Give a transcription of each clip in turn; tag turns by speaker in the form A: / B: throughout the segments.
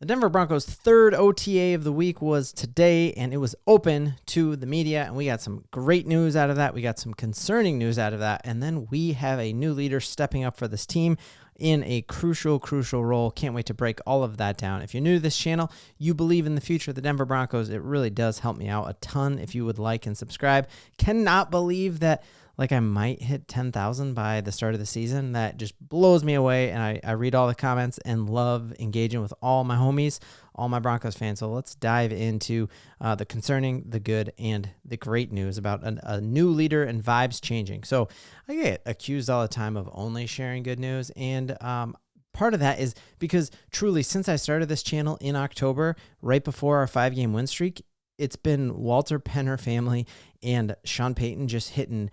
A: The Denver Broncos' third OTA of the week was today, and it was open to the media, and we got some great news out of that. We got some concerning news out of that, and then we have a new leader stepping up for this team in a crucial role. Can't wait to break all of that down. If you're new to this channel, you believe in the future of the Denver Broncos, it really does help me out a ton if you would like and subscribe. Cannot believe that I might hit 10,000 by the start of the season. That just blows me away, and I read all the comments and love engaging with all my homies, all my Broncos fans. So let's dive into the concerning, the good, and the great news about a new leader and vibes changing. So I get accused all the time of only sharing good news, and part of that is because truly, since I started this channel in October, right before our 5-game win streak, it's been Walter Penner family and Sean Payton just hitting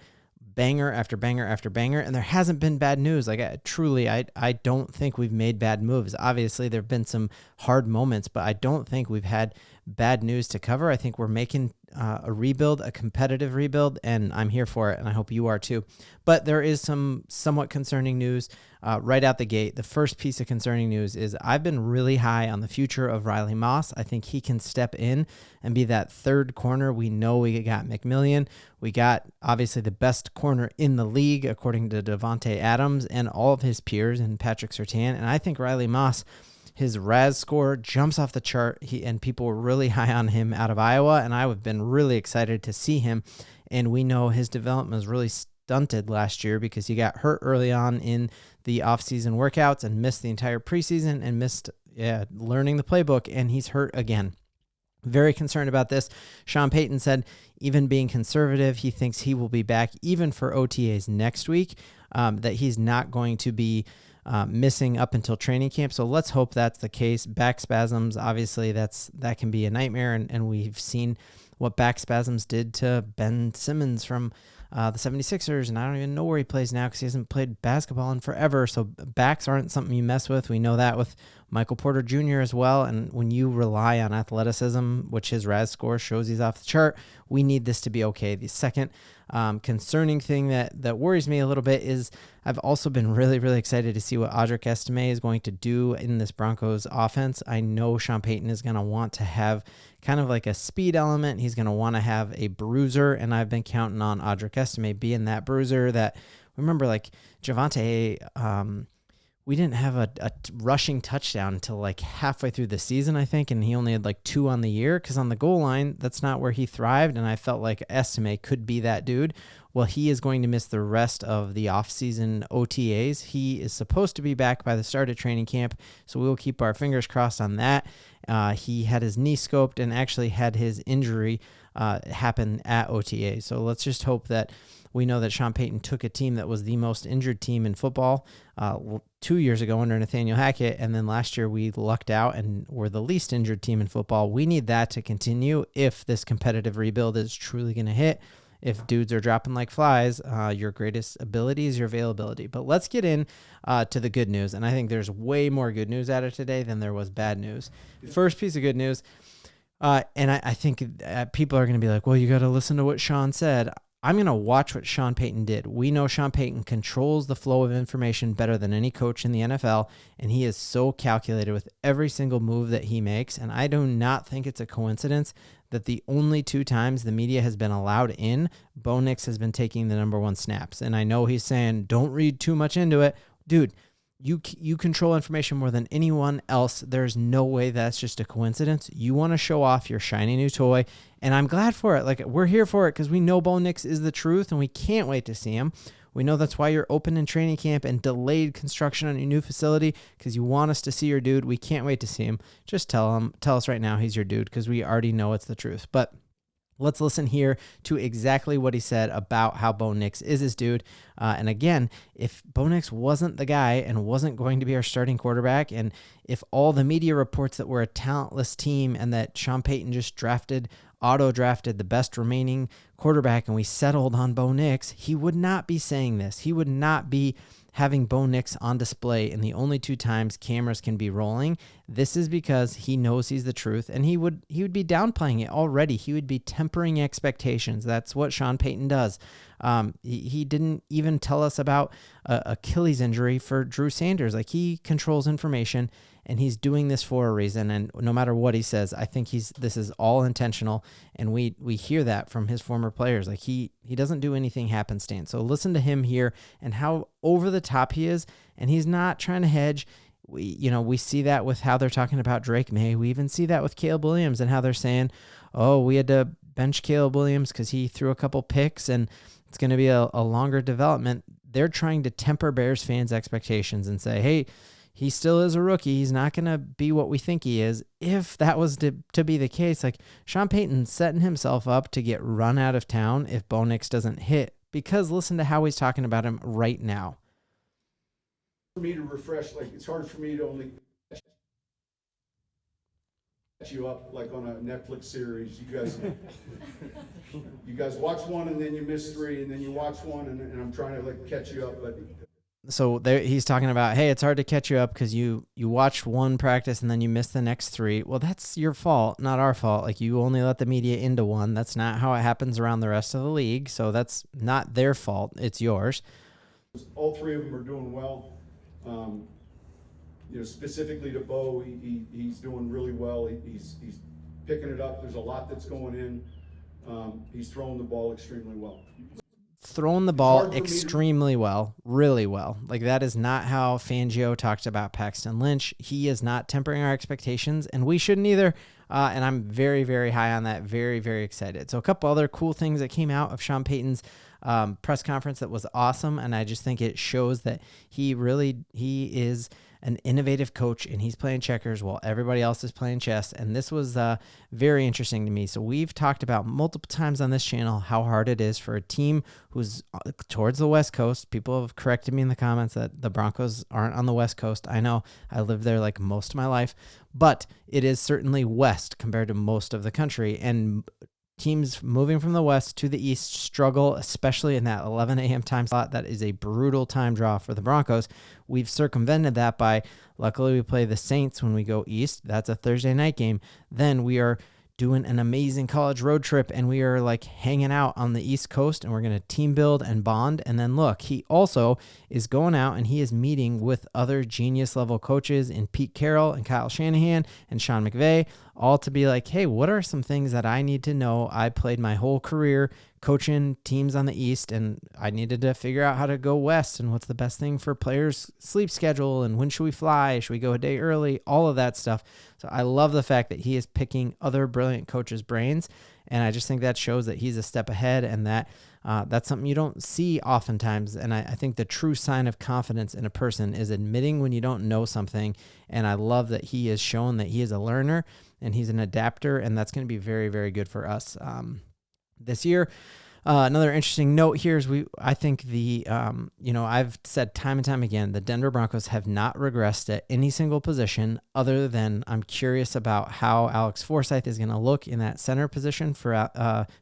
A: banger after banger after banger, and there hasn't been bad news. I don't think we've made bad moves. Obviously, there have been some hard moments, but I don't think we've had bad news to cover. I think we're making a rebuild, a competitive rebuild, and I'm here for it, and I hope you are too. But there is some somewhat concerning news right out the gate. The first piece of concerning news is I've been really high on the future of Riley Moss. I think he can step in and be that third corner. We know we got McMillian. We got obviously the best corner in the league, according to Devontae Adams and all of his peers and Patrick Surtain. And I think Riley Moss, his RAS score jumps off the chart. And people were really high on him out of Iowa, and I have been really excited to see him. And we know his development was really stunted last year because he got hurt early on in the offseason workouts and missed the entire preseason and missed learning the playbook, and he's hurt again. Very concerned about this. Sean Payton said, even being conservative, he thinks he will be back even for OTAs next week, that he's not going to be missing up until training camp. So let's hope that's the case. Back spasms, obviously that can be a nightmare, and we've seen what back spasms did to Ben Simmons from the 76ers, and I don't even know where he plays now because he hasn't played basketball in forever. So backs aren't something you mess with. We know that with Michael Porter Jr. as well. And when you rely on athleticism, which his RAS score shows he's off the chart, we need this to be okay. The second concerning thing that worries me a little bit is I've also been really excited to see what Audric Estime is going to do in this Broncos offense. I know Sean Payton is going to want to have kind of like a speed element. He's going to want to have a bruiser, and I've been counting on Audric Estime being that bruiser. That, remember, like Javonte, we didn't have a rushing touchdown until halfway through the season, I think, and he only had 2 on the year because on the goal line, that's not where he thrived, and I felt like Estime could be that dude. Well, he is going to miss the rest of the offseason OTAs. He is supposed to be back by the start of training camp, so we will keep our fingers crossed on that. He had his knee scoped and actually had his injury happen at OTA. So let's just hope that we know that Sean Payton took a team that was the most injured team in football 2 years ago under Nathaniel Hackett, and then last year we lucked out and were the least injured team in football. We need that to continue if this competitive rebuild is truly going to hit. If dudes are dropping like flies, your greatest ability is your availability. But let's get in to the good news, and I think there's way more good news out of today than there was bad news. First piece of good news, and I think people are going to be like, well, you got to listen to what Sean said. I'm going to watch what Sean Payton did. We know Sean Payton controls the flow of information better than any coach in the NFL, and he is so calculated with every single move that he makes, and I do not think it's a coincidence that the only 2 times the media has been allowed in, Bo Nix has been taking the number 1 snaps. And I know he's saying, don't read too much into it. Dude, you control information more than anyone else. There's no way that's just a coincidence. You want to show off your shiny new toy, and I'm glad for it. We're here for it because we know Bo Nix is the truth, and we can't wait to see him. We know that's why you're open in training camp and delayed construction on your new facility because you want us to see your dude. We can't wait to see him. Just tell us right now he's your dude because we already know it's the truth. But let's listen here to exactly what he said about how Bo Nix is his dude. And again, if Bo Nix wasn't the guy and wasn't going to be our starting quarterback, and if all the media reports that we're a talentless team and that Sean Payton just auto-drafted the best remaining quarterback and we settled on Bo Nix, he would not be saying this. He would not be having Bo Nix on display in the only 2 times cameras can be rolling. This is because he knows he's the truth, and he would be downplaying it already. He would be tempering expectations. That's what Sean Payton does. He didn't even tell us about a Achilles injury for Drew Sanders. Like, he controls information, and he's doing this for a reason. And no matter what he says, I think this is all intentional. And we hear that from his former players. Like, he doesn't do anything happenstance. So listen to him here and how over the top he is. And he's not trying to hedge. We see that with how they're talking about Drake May. We even see that with Caleb Williams and how they're saying, oh, we had to bench Caleb Williams because he threw a couple picks and it's going to be a longer development. They're trying to temper Bears fans' expectations and say, hey, he still is a rookie. He's not going to be what we think he is. If that was to be the case, like, Sean Payton setting himself up to get run out of town if Bo Nix doesn't hit, because listen to how he's talking about him right now.
B: For me to refresh, like, it's hard for me to only catch you up like on a Netflix series. You guys watch one and then you miss three, and then you watch one and I'm trying to like catch you up. But
A: so there, he's talking about, hey, it's hard to catch you up because you watch one practice and then you miss the next three. Well, that's your fault, not our fault. Like, you only let the media into one. That's not how it happens around the rest of the league. So that's not their fault. It's yours.
B: All three of them are doing well. Specifically to Bo, he's doing really well. He's picking it up. There's a lot that's going in. He's throwing the ball extremely well.
A: Throwing the ball extremely well, really well. Like, that is not how Fangio talked about Paxton Lynch. He is not tempering our expectations, and we shouldn't either. And I'm very, very high on that. Very, very excited. So a couple other cool things that came out of Sean Payton's press conference that was awesome, and I just think it shows that he is an innovative coach, and he's playing checkers while everybody else is playing chess. And this was very interesting to me. So we've talked about multiple times on this channel how hard it is for a team who's towards the West Coast. People have corrected me in the comments that the Broncos aren't on the West Coast. I know, I lived there like most of my life, but it is certainly west compared to most of the country. And teams moving from the west to the east struggle, especially in that 11 a.m. time slot. That is a brutal time draw for the Broncos. We've circumvented that by, luckily, we play the Saints when we go east. That's a Thursday night game. Then we are doing an amazing college road trip, and we are like hanging out on the East Coast, and we're going to team build and bond. And then look, he also is going out and he is meeting with other genius level coaches in Pete Carroll and Kyle Shanahan and Sean McVay, all to be like, hey, what are some things that I need to know? I played my whole career coaching teams on the East, and I needed to figure out how to go west and what's the best thing for players' sleep schedule and when should we fly? Should we go a day early? All of that stuff. So I love the fact that he is picking other brilliant coaches' brains, and I just think that shows that he's a step ahead, and that that's something you don't see oftentimes. And I think the true sign of confidence in a person is admitting when you don't know something, and I love that he has shown that he is a learner and he's an adapter, and that's going to be very, very good for us this year. Another interesting note here is I think I've said time and time again, the Denver Broncos have not regressed at any single position other than I'm curious about how Alex Forsyth is going to look in that center position for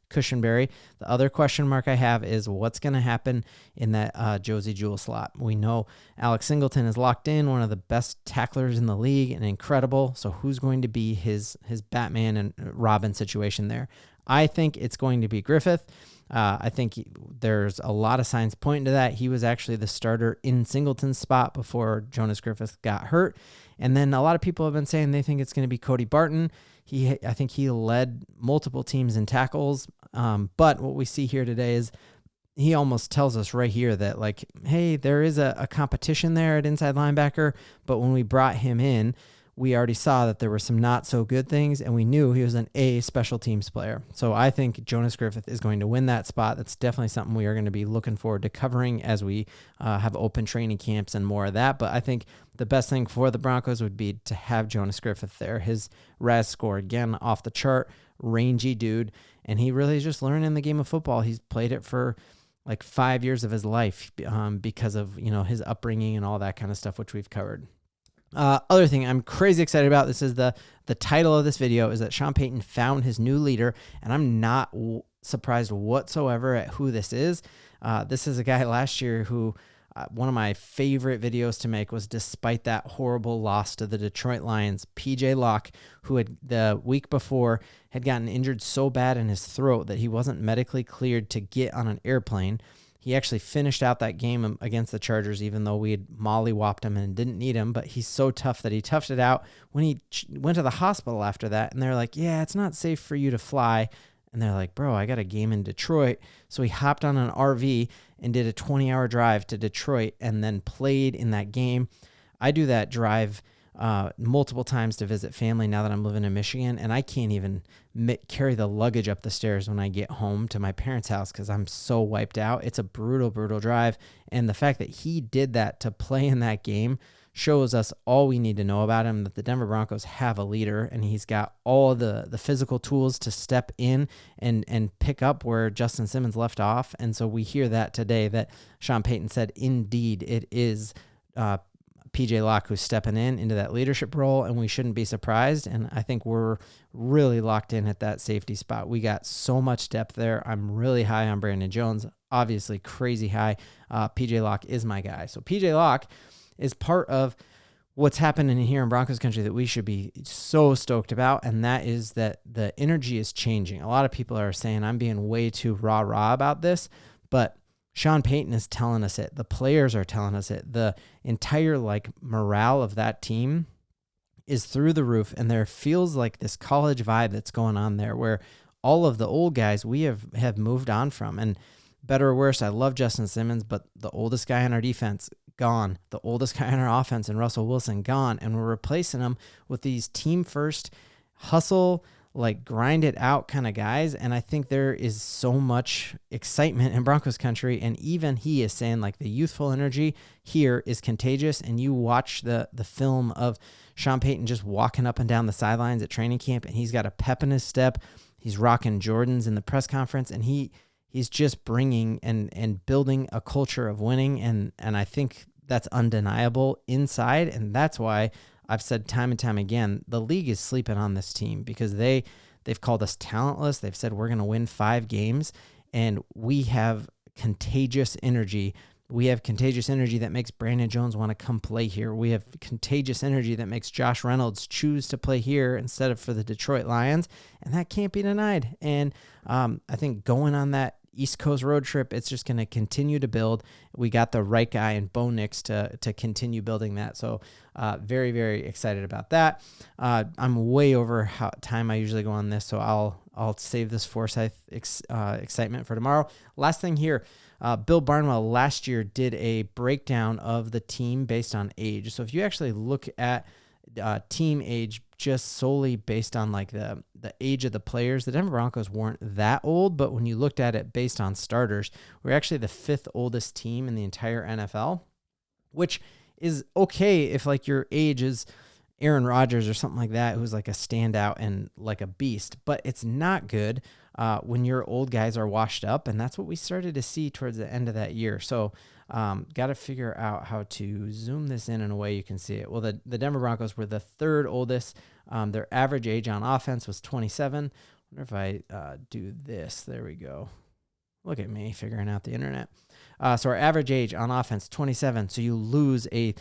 A: Cushenberry. The other question mark I have is what's going to happen in that Josie Jewell slot. We know Alex Singleton is locked in, one of the best tacklers in the league and incredible. So who's going to be his Batman and Robin situation there? I think it's going to be Griffith. I think there's a lot of signs pointing to that. He was actually the starter in Singleton's spot before Jonas Griffith got hurt. And then a lot of people have been saying they think it's going to be Cody Barton. I think he led multiple teams in tackles. But what we see here today is he almost tells us right here that, like, hey, there is a competition there at inside linebacker. But when we brought him in, we already saw that there were some not so good things, and we knew he was an A special teams player. So I think Jonas Griffith is going to win that spot. That's definitely something we are going to be looking forward to covering as we have open training camps and more of that. But I think the best thing for the Broncos would be to have Jonas Griffith there. His RAS score, again, off the chart, rangy dude, and he really is just learning the game of football. He's played it for like 5 years of his life because of his upbringing and all that kind of stuff, which we've covered. Other thing I'm crazy excited about, this is the title of this video, is that Sean Payton found his new leader, and I'm not surprised whatsoever at who this is. This is a guy last year who one of my favorite videos to make was despite that horrible loss to the Detroit Lions, PJ Locke, who had the week before had gotten injured so bad in his throat that he wasn't medically cleared to get on an airplane. He actually finished out that game against the Chargers, even though we had mollywopped him and didn't need him. But he's so tough that he toughed it out. When he went to the hospital after that, and they're like, yeah, it's not safe for you to fly. And they're like, bro, I got a game in Detroit. So he hopped on an RV and did a 20-hour drive to Detroit and then played in that game. I do that drive multiple times to visit family now that I'm living in Michigan, and I can't even carry the luggage up the stairs when I get home to my parents' house because I'm so wiped out. It's a brutal, brutal drive, and the fact that he did that to play in that game shows us all we need to know about him, that the Denver Broncos have a leader, and he's got all the physical tools to step in and pick up where Justin Simmons left off. And so we hear that today, that Sean Payton said, indeed, it is PJ Locke who's stepping into that leadership role, and we shouldn't be surprised. And I think we're really locked in at that safety spot. We got so much depth there. I'm really high on Brandon Jones, obviously crazy high. PJ Locke is my guy. So PJ Locke is part of what's happening here in Broncos country that we should be so stoked about, and that is that the energy is changing. A lot of people are saying I'm being way too rah-rah about this, but Sean Payton is telling us it. The players are telling us it. The entire morale of that team is through the roof, and there feels like this college vibe that's going on there where all of the old guys we have moved on from. And better or worse, I love Justin Simmons, but the oldest guy on our defense, gone. The oldest guy on our offense, and Russell Wilson, gone. And we're replacing them with these team-first, hustle, grind it out kind of guys. And I think there is so much excitement in Broncos country. And even he is saying the youthful energy here is contagious. And you watch the film of Sean Payton just walking up and down the sidelines at training camp, and he's got a pep in his step. He's rocking Jordans in the press conference, and he's just bringing and building a culture of winning. And I think that's undeniable inside. And that's why I've said time and time again, the league is sleeping on this team because they've called us talentless. They've said we're going to win 5 games, and we have contagious energy. We have contagious energy that makes Brandon Jones want to come play here. We have contagious energy that makes Josh Reynolds choose to play here instead of for the Detroit Lions, and that can't be denied. And I think going on that East Coast road trip, it's just going to continue to build. We got the right guy in Bo Nix to continue building that. So very, very excited about that. I'm way over how time I usually go on this, so I'll save this Forsyth excitement for tomorrow. Last thing here, Bill Barnwell last year did a breakdown of the team based on age. So if you actually look at team age just solely based on the age of the players, the Denver Broncos weren't that old, but when you looked at it based on starters, we're actually the 5th oldest team in the entire NFL, which is okay if your age is Aaron Rodgers or something like that, who's a standout and a beast, but it's not good when your old guys are washed up, and that's what we started to see towards the end of that year. So got to figure out how to zoom this in a way you can see it. Well, the Denver Broncos were the 3rd oldest. Their average age on offense was 27. I wonder if I do this. There we go. Look at me figuring out the internet. So our average age on offense, 27. So you lose the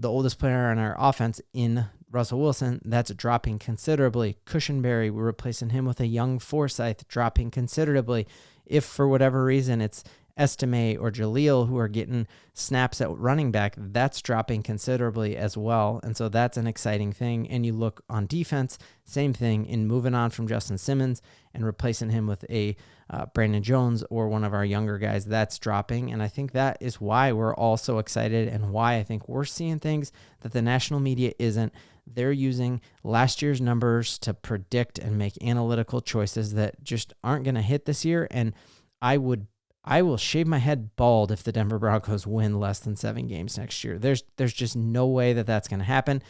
A: oldest player on our offense in Russell Wilson. That's dropping considerably. Cushenberry, we're replacing him with a young Forsyth, dropping considerably. If for whatever reason it's Estime or Jaleel who are getting snaps at running back, that's dropping considerably as well. And so that's an exciting thing. And you look on defense, same thing, in moving on from Justin Simmons and replacing him with a Brandon Jones or one of our younger guys, that's dropping. And I think that is why we're all so excited and why I think we're seeing things that the national media isn't. They're using last year's numbers to predict and make analytical choices that just aren't going to hit this year. And I will shave my head bald if the Denver Broncos win less than 7 games next year. There's just no way that that's going to happen.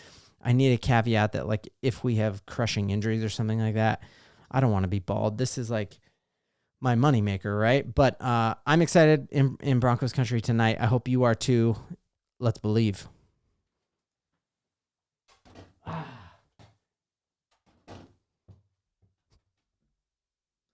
A: I need a caveat that if we have crushing injuries or something like that, I don't want to be bald. This is my moneymaker, right? But I'm excited in Broncos country tonight. I hope you are too. Let's believe.